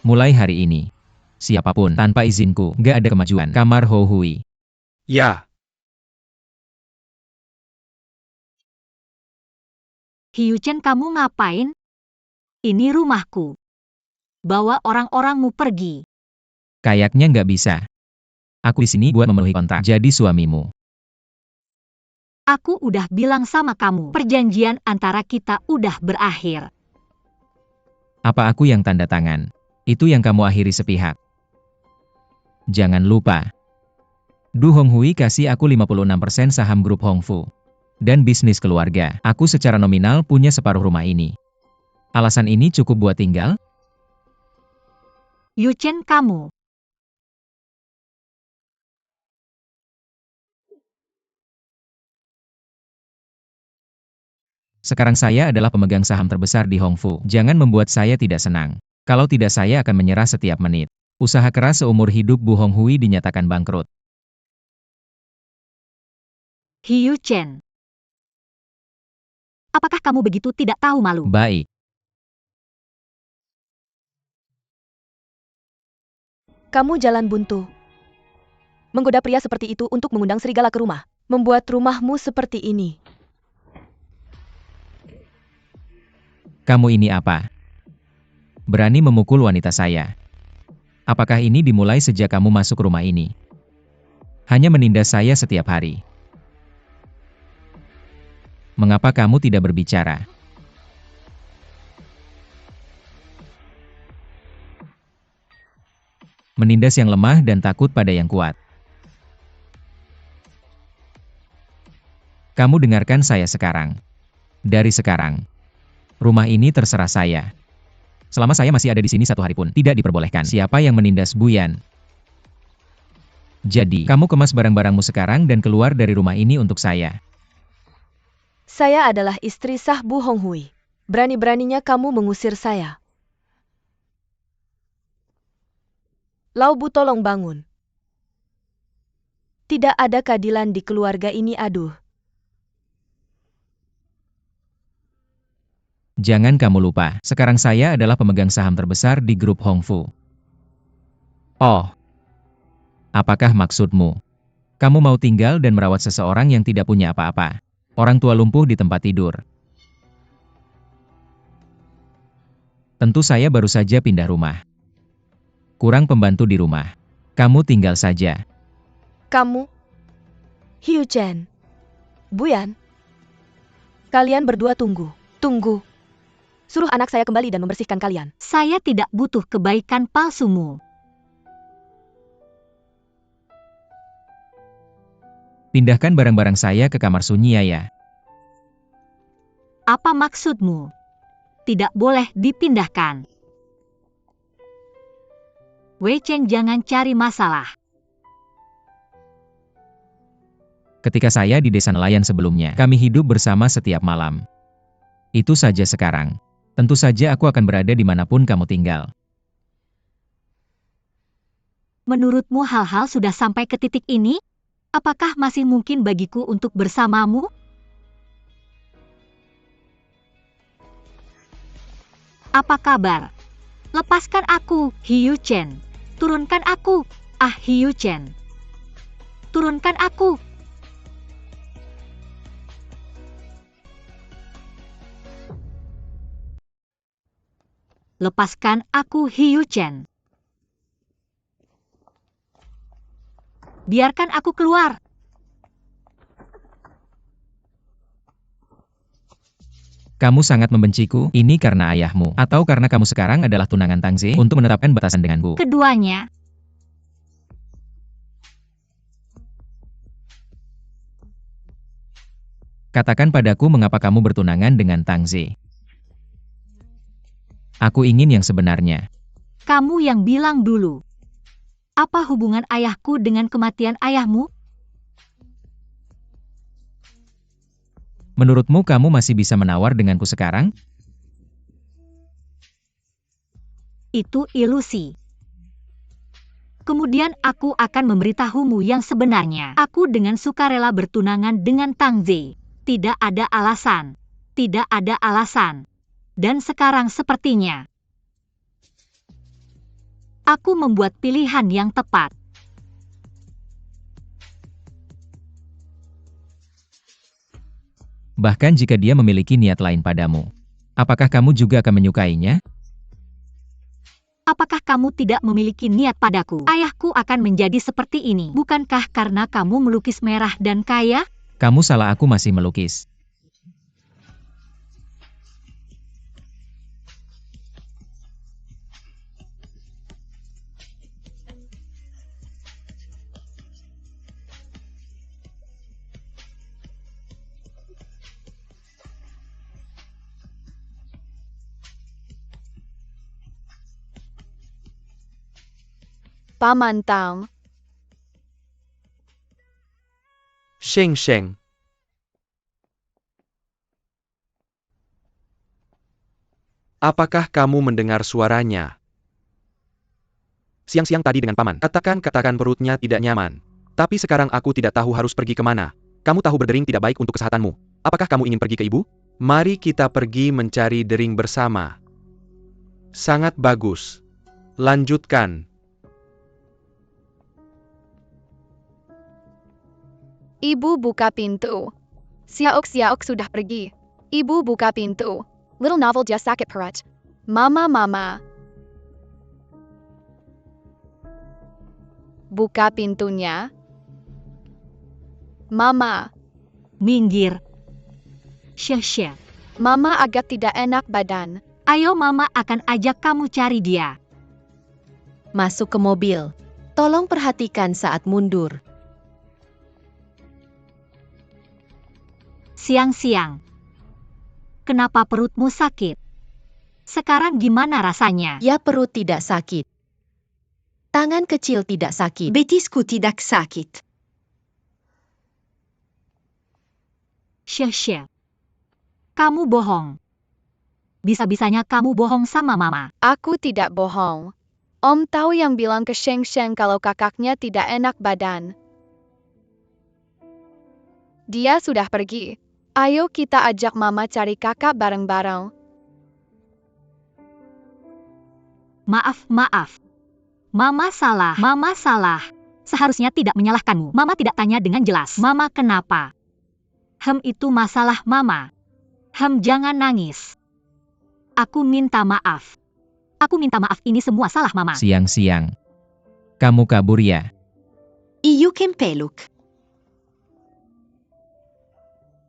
Mulai hari ini, siapapun tanpa izinku, nggak ada kemajuan kamar Honghui. Ya, Hiyuchen, kamu ngapain? Ini rumahku. Bawa orang-orangmu pergi. Kayaknya nggak bisa. Aku di sini buat memenuhi kontrak jadi suamimu. Aku udah bilang sama kamu, perjanjian antara kita udah berakhir. Apa aku yang tanda tangan? Itu yang kamu akhiri sepihak. Jangan lupa. Du Honghui kasih aku 56% saham grup Hongfu. Dan bisnis keluarga. Aku secara nominal punya separuh rumah ini. Alasan ini cukup buat tinggal? Yuchen, kamu. Sekarang saya adalah pemegang saham terbesar di Hongfu. Jangan membuat saya tidak senang. Kalau tidak saya akan menyerah setiap menit. Usaha keras seumur hidup Bu Honghui dinyatakan bangkrut. Hiyuchen. Apakah kamu begitu tidak tahu malu? Baik. Kamu jalan buntu. Menggoda pria seperti itu untuk mengundang serigala ke rumah. Membuat rumahmu seperti ini. Kamu ini apa? Berani memukul wanita saya. Apakah ini dimulai sejak kamu masuk rumah ini? Hanya menindas saya setiap hari. Mengapa kamu tidak berbicara? Menindas yang lemah dan takut pada yang kuat. Kamu dengarkan saya sekarang. Dari sekarang, rumah ini terserah saya. Selama saya masih ada di sini 1 hari pun, tidak diperbolehkan siapa yang menindas Buyan. Jadi, kamu kemas barang-barangmu sekarang dan keluar dari rumah ini untuk saya. Saya adalah istri sah Bu Honghui. Berani-beraninya kamu mengusir saya. Lau Bu, tolong bangun. Tidak ada keadilan di keluarga ini, aduh. Jangan kamu lupa, sekarang saya adalah pemegang saham terbesar di grup Hongfu. Oh, apakah maksudmu? Kamu mau tinggal dan merawat seseorang yang tidak punya apa-apa? Orang tua lumpuh di tempat tidur. Tentu saya baru saja pindah rumah. Kurang pembantu di rumah. Kamu tinggal saja. Kamu, Hyuchen, Buyan, kalian berdua tunggu. Tunggu. Suruh anak saya kembali dan membersihkan kalian. Saya tidak butuh kebaikan palsumu. Pindahkan barang-barang saya ke kamar sunyi, Ayah. Apa maksudmu? Tidak boleh dipindahkan. Wei Cheng, jangan cari masalah. Ketika saya di desa nelayan sebelumnya, kami hidup bersama setiap malam. Itu saja sekarang. Tentu saja aku akan berada dimanapun kamu tinggal. Menurutmu hal-hal sudah sampai ke titik ini? Apakah masih mungkin bagiku untuk bersamamu? Apa kabar? Lepaskan aku, Hyuchen. Turunkan aku, Hyuchen. Turunkan aku. Lepaskan aku, Hyuchen. Biarkan aku keluar. Kamu sangat membenciku, ini karena ayahmu, atau karena kamu sekarang adalah tunangan Tangze untuk menetapkan batasan denganku. Keduanya. Katakan padaku mengapa kamu bertunangan dengan Tangze. Aku ingin yang sebenarnya. Kamu yang bilang dulu. Apa hubungan ayahku dengan kematian ayahmu? Menurutmu kamu masih bisa menawar denganku sekarang? Itu ilusi. Kemudian aku akan memberitahumu yang sebenarnya. Aku dengan sukarela bertunangan dengan Tangze. Tidak ada alasan. Tidak ada alasan. Dan sekarang sepertinya aku membuat pilihan yang tepat. Bahkan jika dia memiliki niat lain padamu. Apakah kamu juga akan menyukainya? Apakah kamu tidak memiliki niat padaku? Ayahku akan menjadi seperti ini. Bukankah karena kamu melukis merah dan kaya? Kamu salah, aku masih melukis. Paman Tang, Sheng. Apakah kamu mendengar suaranya? Siang-siang tadi dengan paman. Katakan perutnya tidak nyaman. Tapi sekarang aku tidak tahu harus pergi kemana. Kamu tahu berdering tidak baik untuk kesehatanmu. Apakah kamu ingin pergi ke ibu? Mari kita pergi mencari dering bersama. Sangat bagus. Lanjutkan. Ibu buka pintu. Siaok sudah pergi. Ibu buka pintu. Little novel just sakit perut. Mama. Buka pintunya. Mama. Minggir. Syah. Mama agak tidak enak badan. Ayo, Mama akan ajak kamu cari dia. Masuk ke mobil. Tolong perhatikan saat mundur. Siang-siang. Kenapa perutmu sakit? Sekarang gimana rasanya? Ya, perut tidak sakit. Tangan kecil tidak sakit. Betisku tidak sakit. Syah. Kamu bohong. Bisa-bisanya kamu bohong sama Mama. Aku tidak bohong. Om tahu yang bilang ke Sheng kalau kakaknya tidak enak badan. Dia sudah pergi. Ayo kita ajak Mama cari kakak bareng-bareng. Maaf. Mama salah. Seharusnya tidak menyalahkanmu. Mama tidak tanya dengan jelas. Mama kenapa? Itu masalah Mama. Jangan nangis. Aku minta maaf. Ini semua salah Mama. Siang-siang. Kamu kabur ya? Iyukin peluk.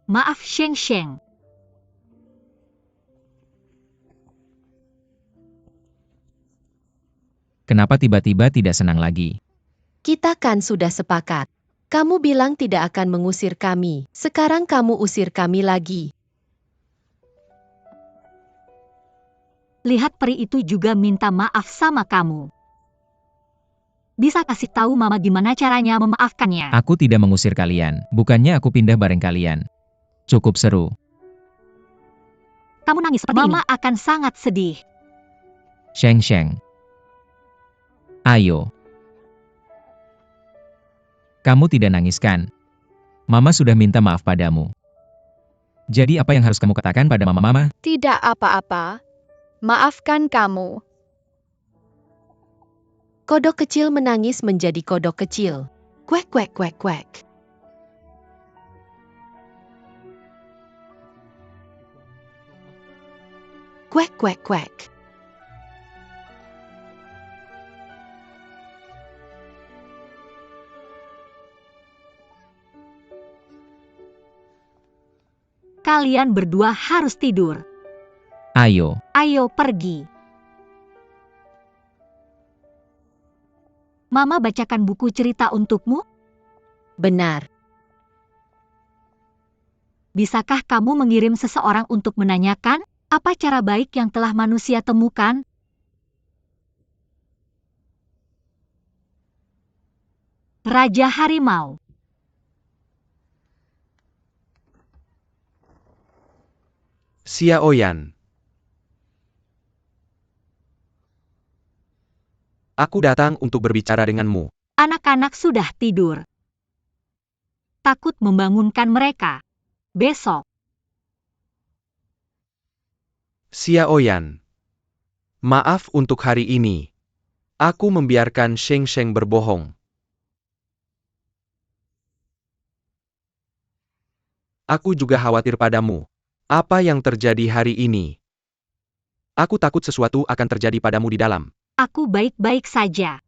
Maaf Sheng Sheng. Kenapa tiba-tiba tidak senang lagi? Kita kan sudah sepakat. Kamu bilang tidak akan mengusir kami. Sekarang kamu usir kami lagi. Lihat peri itu juga minta maaf sama kamu. Bisa kasih tahu Mama gimana caranya memaafkannya? Aku tidak mengusir kalian, bukannya aku pindah bareng kalian. Cukup seru. Kamu nangis seperti Mama akan sangat sedih. Sheng Sheng. Ayo. Kamu tidak nangis kan? Mama sudah minta maaf padamu. Jadi apa yang harus kamu katakan pada mama-mama? Tidak apa-apa. Maafkan kamu. Kodok kecil menangis menjadi kodok kecil. Kuek kuek kuek kuek. Kuek kuek kuek. Kalian berdua harus tidur. Ayo. Ayo pergi. Mama bacakan buku cerita untukmu? Benar. Bisakah kamu mengirim seseorang untuk menanyakan apa cara baik yang telah manusia temukan? Raja Harimau. Xiaoyan. Aku datang untuk berbicara denganmu. Anak-anak sudah tidur. Takut membangunkan mereka. Besok. Xiaoyan. Maaf untuk hari ini. Aku membiarkan Sheng Sheng berbohong. Aku juga khawatir padamu. Apa yang terjadi hari ini? Aku takut sesuatu akan terjadi padamu di dalam. Aku baik-baik saja.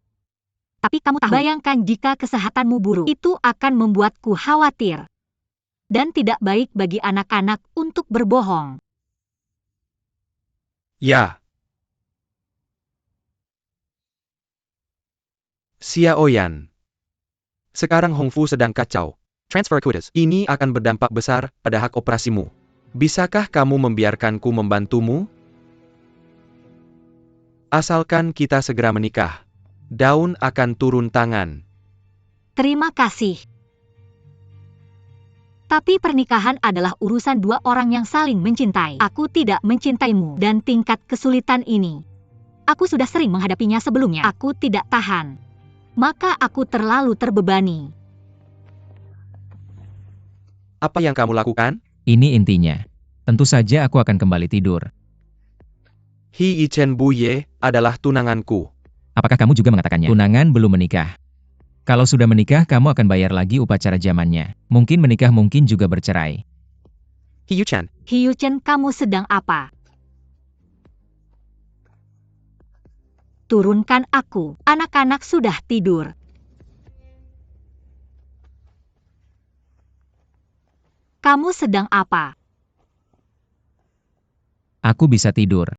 Tapi kamu tahu, bayangkan jika kesehatanmu buruk, itu akan membuatku khawatir. Dan tidak baik bagi anak-anak untuk berbohong. Ya. Xiaoyan. Sekarang Hongfu sedang kacau. Transfer quotas. Ini akan berdampak besar pada hak operasimu. Bisakah kamu membiarkanku membantumu? Asalkan kita segera menikah. Daun akan turun tangan. Terima kasih. Tapi pernikahan adalah urusan dua orang yang saling mencintai. Aku tidak mencintaimu dan tingkat kesulitan ini. Aku sudah sering menghadapinya sebelumnya. Aku tidak tahan. Maka aku terlalu terbebani. Apa yang kamu lakukan? Ini intinya. Tentu saja aku akan kembali tidur. Hi Chen Buye adalah tunanganku. Apakah kamu juga mengatakannya? Tunangan belum menikah. Kalau sudah menikah, kamu akan bayar lagi upacara zamannya. Mungkin menikah, mungkin juga bercerai. Hi Chen. Hyuchen, kamu sedang apa? Turunkan aku. Anak-anak sudah tidur. Kamu sedang apa? Aku bisa tidur.